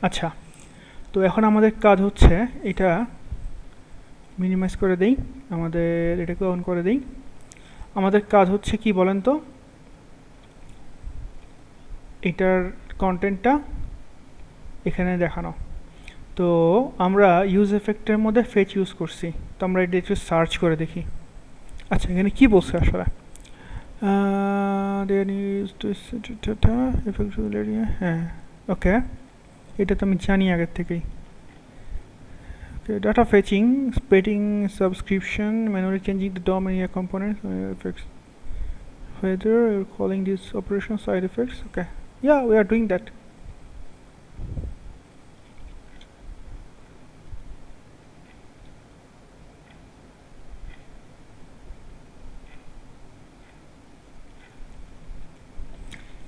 আচ্ছা, তো এখন আমাদের কাজ হচ্ছে এটা মিনিমাইজ করে দেই, আমাদের এটাকে অন করে দেই। আমাদের কাজ হচ্ছে কি বলেন তো, এটার কন্টেন্টটা এখানে দেখানো। তো আমরা ইউজ এফেক্টের মধ্যে ফেচ ইউজ করছি, তো আমরা এটা একটু সার্চ করে দেখি। আচ্ছা, এখানে কি বলছে আসলে? হ্যাঁ, ওকে, এটা তো আমি জানি আগের থেকেই। Okay, data fetching, splitting subscription, manually changing the DOM area components, effects. Whether you're calling this operation side effects. Okay, yeah, we are doing that.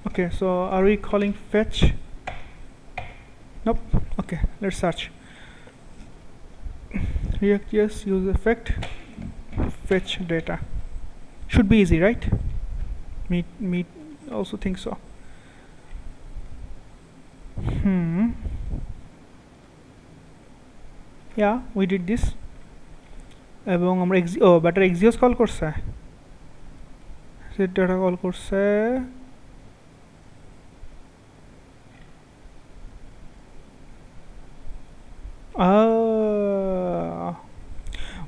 Okay, so are we calling fetch? Nope. Okay, let's search. ReactJS useEffect fetch data. Should be easy, right? Me also think so. Yeah, we did this. এবং আমরা batter Axios call করছে, set data call করছে।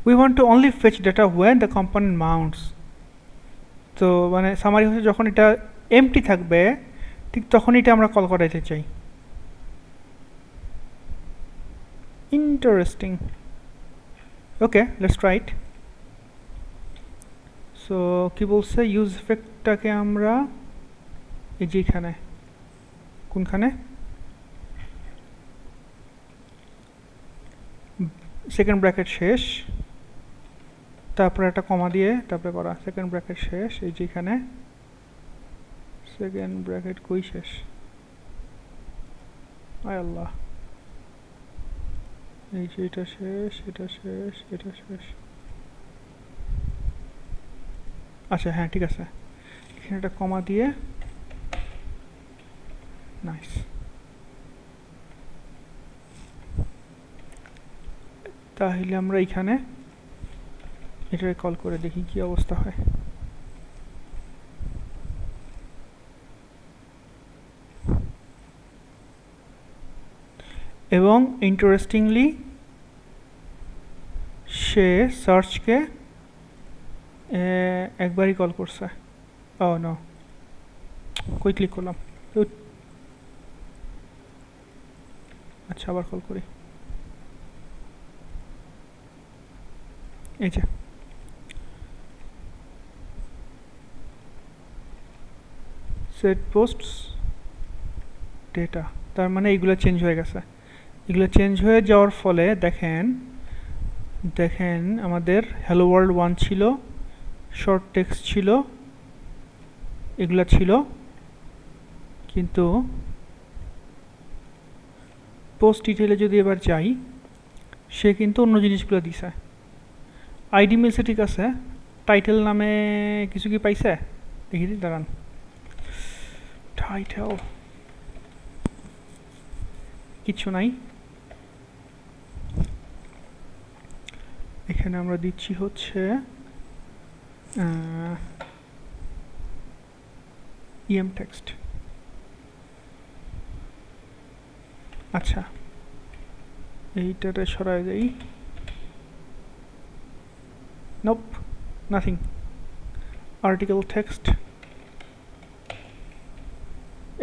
We want to only fetch data when the component mounts. তো মানে summary হচ্ছে যখন এটা MT থাকবে ঠিক তখন এটা আমরা কল করাইতে চাই। Interesting. Okay, let's try it. So কি বলছে, ইউজ এফেক্টটাকে আমরা এই যে এখানে কোনখানে সেকেন্ড ব্র্যাকেট শেষ, তারপরে একটা কমা দিয়ে তারপরে করা, সেকেন্ড ব্র্যাকেট শেষ, এই যে এখানে সেকেন্ড ব্র্যাকেট কই শেষ, আয় আল্লাহ, এই যে এটা শেষ, এটা শেষ, এটা শেষ। আচ্ছা হ্যাঁ, ঠিক আছে, এখানে একটা কমা দিয়ে, নাইস। তাহলে আমরা এইখানে এটাকে কল করে দেখি কি অবস্থা হয়। এবং ইন্টারেস্টিংলি সে সার্চকে একবারই কল করছে। ও নো, কই ক্লিক করলাম, আচ্ছা আবার কল করি, এই যে সেট পোস্টস ডেটা, তার মানে এইগুলো চেঞ্জ হয়ে গেছে। এগুলো চেঞ্জ হয়ে যাওয়ার ফলে দেখেন দেখেন আমাদের হ্যালো ওয়ার্ল্ড 1 ছিল, শর্ট টেক্সট ছিল, এগুলা ছিল, কিন্তু পোস্ট ডিটেইলে যদি এবার যাই সে কিন্তু অন্য জিনিসগুলো দিছে। আইডি মিলছে ঠিক আছে, টাইটেল নামে কিছু কি পাইছে দেখি দিই, দাঁড়ান। টাইটেল কিছু নাই, এখানে আমরা দিচ্ছি হচ্ছে ইএম টেক্সট। আচ্ছা, এইটাতে সরাই দেই, nope, nothing, article text,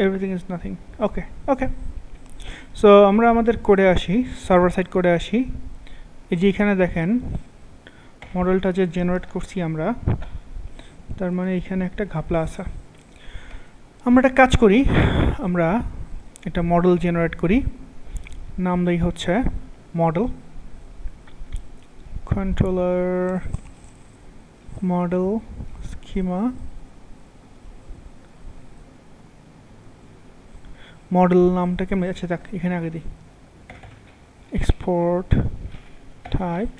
everything is nothing. Okay okay, so আমরা আমাদের কোডে আসি, সার্ভার সাইড কোডে আসি। এই যে এখানে দেখেন মডেলটা যে জেনারেট করছি আমরা, তার মানে এখানে একটা ঘাপলা আছে। আমরা একটা কাজ করি, আমরা একটা মডেল জেনারেট করি, নাম দেই হচ্ছে model, controller model schema, model নামটাকে আচ্ছা দেখ এখানে আগে দিই, export type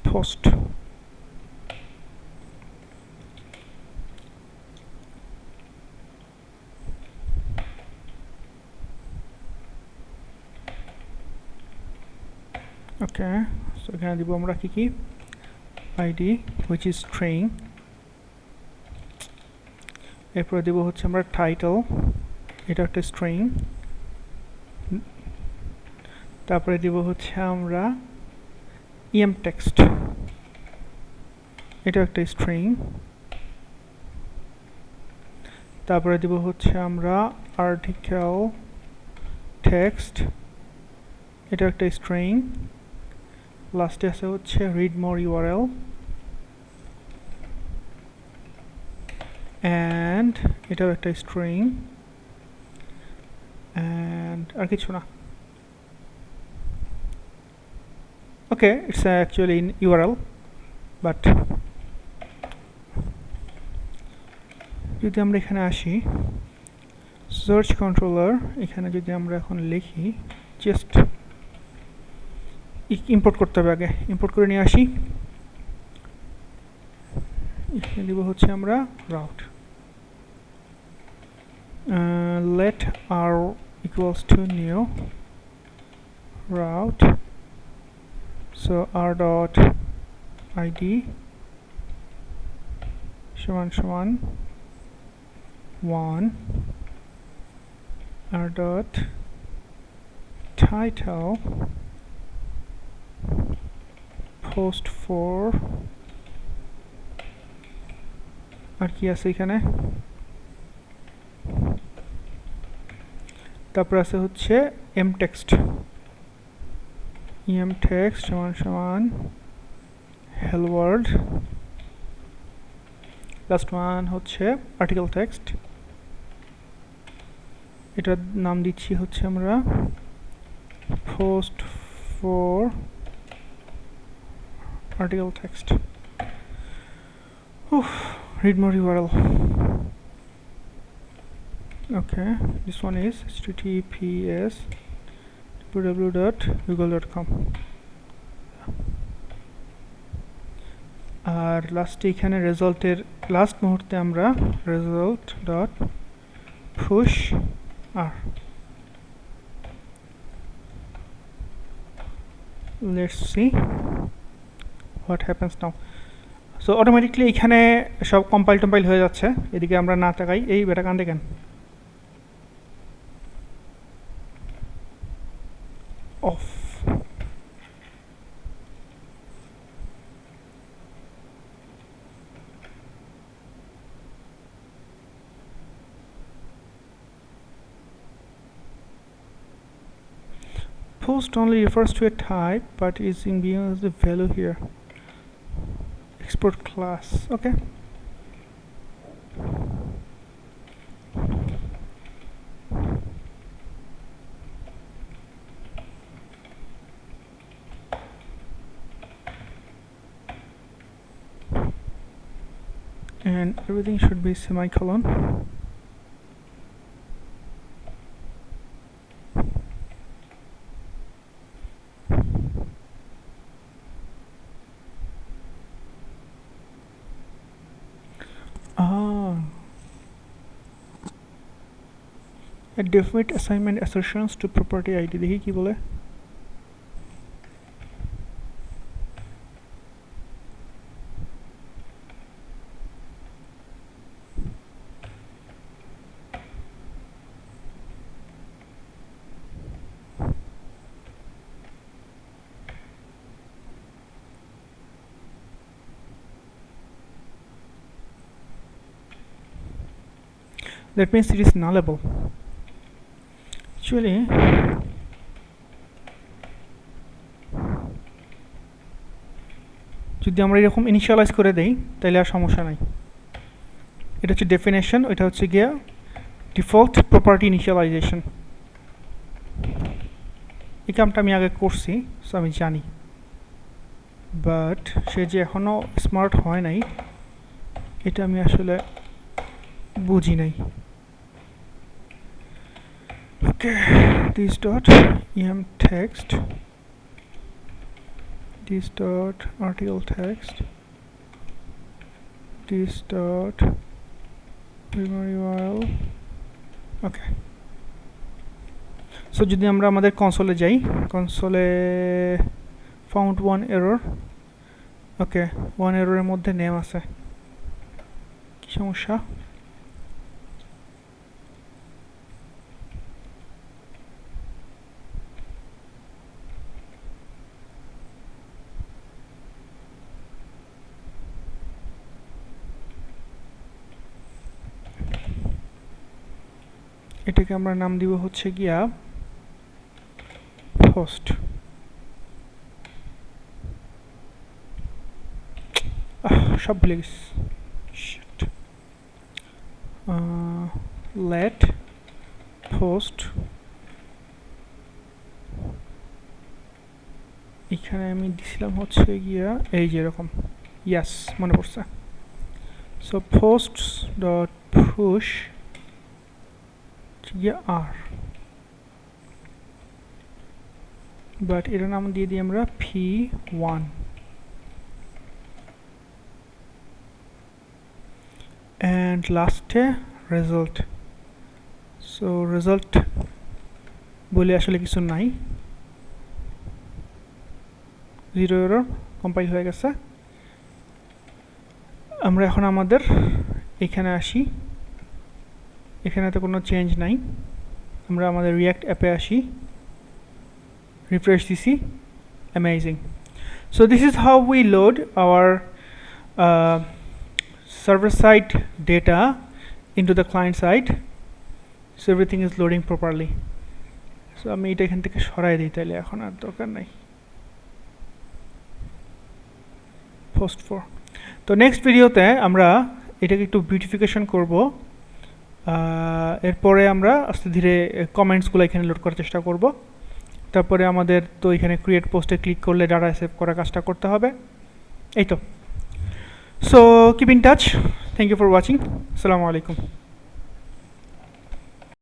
post. Okay, so এখানে দিব আমরা কি আইডি which is string, এরপরে দিব হচ্ছে আমরা টাইটেল, এটা একটা স্ট্রিং, তারপরে দিব হচ্ছে আমরা টেক্সট, এটা একটা স্ট্রিং, তারপরে দিব হচ্ছে আমরা আর্টিকেল টেক্সট, এটা একটা স্ট্রিং, লাস্টে আছে হচ্ছে read more URL and এটাও একটা স্ট্রিং and আর কিছু না। Okay, it's actually in URL, but যদি আমরা এখানে আসি সার্চ কন্ট্রোলার, এখানে যদি আমরা এখন লিখি জাস্ট ইম্পোর্ট করতে হবে, আগে ইম্পোর্ট করে নিয়ে আসি, এখানে দিব হচ্ছে আমরা route, let r equals to new route, so r dot id সমান 1, r dot title post 4, আর কি আছে এখানে, তারপর আছে হচ্ছে টেক্সট সমান hello world, লাস্ট ওয়ান হচ্ছে আর্টিকেল টেক্সট, এটার নাম দিচ্ছি হচ্ছে আমরা post 4 article text. Read more URL. Okay, this one is https www.google.com. আর লাস্টে এখানে রেজাল্টের লাস্ট মুহূর্তে আমরা result.push r. Let's see what happens now. So automatically এখানে সব কম্পাইল হয়ে যাচ্ছে, এদিকে আমরা না তাকাই, এই বেটা কান দেখেন of. Post only refers to a type but is in beyond the value here. Export class, okay. And everything should be semicolon. A definite assignment assertions to property ID, দেখি কি বলে। That means it is nullable. Actually যদি আমরা এরকম initialise করে দেই তাহলে আর সমস্যা নাই। এটা হচ্ছে ডেফিনেশন, এটা হচ্ছে গিয়া ডিফল্ট প্রপার্টি ইনিশিয়ালাইজেশন। এই কামটা আমি আগে করছি, সো আমি জানি, বাট সে যে এখনো স্মার্ট হয় নাই এটা আমি আসলে বুঝি নাই। Okay, this dot text, this dot article text, this dot primary URL. Okay, so যদি আমরা আমাদের কনসোলে যাই, কনসোলে ফাউন্ড ওয়ান এরর। ওকে, ওয়ান এররের মধ্যে নেম আছে, কি সমস্যা? এটাকে আমরা নাম দিব হচ্ছে গিয়া পোস্ট। সব ভুলে গেছি। লেট পোস্ট, এখানে আমি দিছিলাম হচ্ছে গিয়া এই যে এরকম, ইয়াস মনে পড়ছে। সো পোস্ট ডট পুশ গিয়া আর, বাট এটার নাম দিয়ে দিই আমরা p1 and লাস্টে রেজাল্ট। সো রেজাল্ট বলে আসলে কিছু নাই, জিরো এরর, কম্পাইল হয়ে গেছে। আমরা এখন আমাদের এখানে আসি, এখানে তো কোনো চেঞ্জ নাই। আমরা আমাদের রিয়াক্ট অ্যাপে আসি, রিফ্রেশ দিছি, amazing. So this is how we load our server-side data into the client side. So everything is loading properly. So আমি এটা এখান থেকে সরাই দিই, তাহলে এখন আর দরকার নাই পোস্ট 4। তো নেক্সট ভিডিওতে আমরা এটাকে একটু বিউটিফিকেশন করব, এরপরে আমরা আস্তে ধীরে কমেন্টসগুলো এখানে লোড করার চেষ্টা করব। তারপরে আমাদের তো এখানে ক্রিয়েট পোস্টে ক্লিক করলে ডাটা সেভ করার কাজটা করতে হবে, এই তো। So keep in touch. Thank you for watching. Assalamu alaikum.